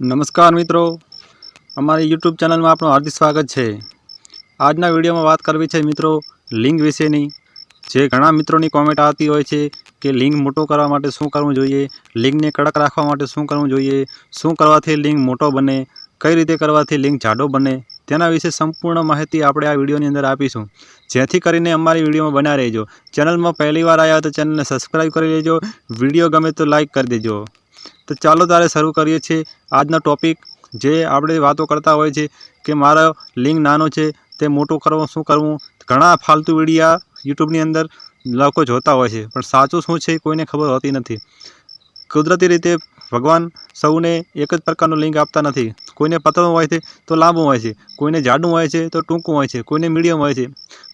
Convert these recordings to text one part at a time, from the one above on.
नमस्कार मित्रों, अमारी यूट्यूब चैनल में आपनु हार्दिक स्वागत है। आजना विडियो में बात करवी है मित्रों लिंग विशेनी। जे घणा मित्रों की कॉमेंट आती होय छे कि लिंग मोटो करवा माटे शुं करवुं जोईए, लिंग ने कड़क राखवा माटे शुं करवुं जोईए, शुं करवाथी लिंग मोटो बने, कई रीते करवाथी लिंग जाडो बने, तेना विषे संपूर्ण माहिती आपणे आ विडियोनी अंदर आपीशुं। जेथी करीने अमारी विडियो में बना रहीजो। चैनल में पहली वार आया तो चैनल ने सब्सक्राइब करी लेजो, विडियो गमे तो लाइक कर देजो। तो चलो तारे शुरू करिए छे आजना टॉपिक। जे आपणे वातो करता होय छे कि मारो लिंग नानो छे ते मोटो करवो शुं करवुं। घणा फालतू विडिया यूट्यूबनी अंदर लोको जोता होय छे, पण साचुं शुं छे कोईने खबर होती नथी। कुदरती रीते भगवान सौने एक ज प्रकारनुं लिंग आपता नथी। कोईने पतळुं होय छे तो लांबुं होय छे, कोईने जाडुं होय छे तो टूंकुं होय छे, कोईने मीडियम होय छे,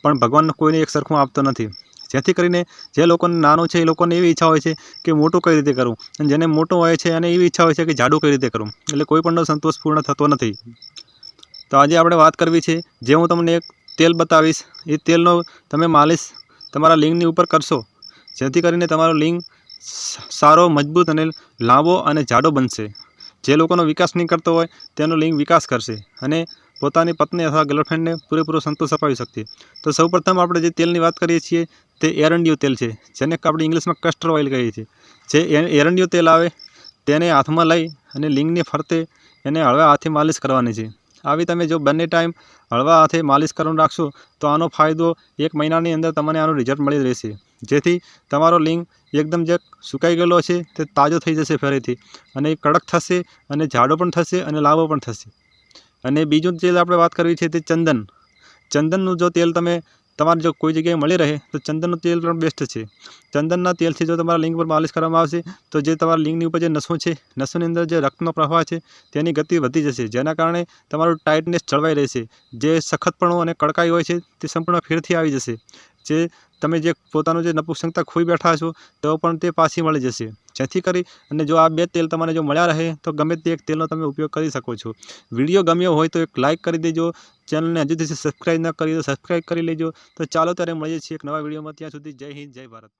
पण भगवान कोईने एक सरखुं आपतो नथी। जेथी करीने जे लोकोने नानो छे ए लोकोने एवी इच्छा होय छे कि मोटो कई रीते करवुं, अने जेने मोटो होय छे एने एवी इच्छा होय छे कि जाडुं कई रीते करवुं। એટલે કોઈ પણનો સંતોષ પૂર્ણ થતો નથી। તો આજે આપણે વાત કરવી છે જે હું તમને એક તેલ બતાવીશ, એ તેલનો તમે માલિશ તમારા લિંગની ઉપર કરશો જેથી કરીને તમારો લિંગ સારો મજબૂત અને લાંબો અને જાડો બનશે। જે લોકોનો વિકાસ નહીં કરતો હોય તેનો લિંગ વિકાસ કરશે અને પોતાની પત્ની અથવા ગર્લફ્રેન્ડને પૂરેપૂરો સંતોષ અપાવી શકશે। તો સૌપ્રથમ આપણે જે તેલની વાત કરીએ છીએ તે એરંડિયું તેલ છે, જેને આપણે ઇંગ્લિશમાં કસ્ટર ઓઇલ કહીએ છીએ। જે એરંડિયું તેલ આવે તેને હાથમાં લઈ અને લિંગની ફરતે એને હળવા હાથે માલિશ કરવાની છે। આવી તમે જો બંને ટાઈમ હળવા હાથે માલિશ કરવાનું રાખશો તો આનો ફાયદો 1 મહિનાની અંદર તમને આનું રિઝલ્ટ મળી રહેશે, જેથી તમારો લિંગ એકદમ જે સુકાઈ ગયેલો છે તે તાજો થઈ જશે ફરીથી અને કડક થશે અને જાડો પણ થશે અને લાંબો પણ થશે। અને બીજું તેલ આપણે વાત કરવી છે તે ચંદન। ચંદનનું જો તેલ તમે તમારે જો કોઈ જગ્યાએ મળી રહે તો ચંદનનું તેલ પણ બેસ્ટ છે। ચંદનના તેલથી જો તમારા લિંગ પર માલિશ કરવામાં આવશે તો જે તમારા લિંગની ઉપર જે નસો છે, નસોની અંદર જે રક્તનો પ્રવાહ છે તેની ગતિ વધી જશે, જેના કારણે તમારું ટાઇટનેસ જળવાઈ રહેશે। જે સખતપણું અને કડકાઈ હોય છે તે સંપૂર્ણ ફેરથી આવી જશે। જે તમે જે પોતાનું જે નપુંસકતા ખોઈ બેઠા છો તો પણ તે પાછી મળી જશે। જેથી કરી અને જો આ બે તેલ તમને જો મળ્યા રહે તો ગમે તે એક તેલનો તમે ઉપયોગ કરી શકો છો। વિડીયો ગમ્યો હોય તો એક લાઇક કરી દેજો, ચેનલને હજુ સુધી સબસ્ક્રાઈબ ન કરી તો સબસ્ક્રાઈબ કરી લેજો। તો ચાલો ત્યારે મળીએ છીએ એક નવા વિડીયોમાં, ત્યાં સુધી જય હિન્દ જય ભારત।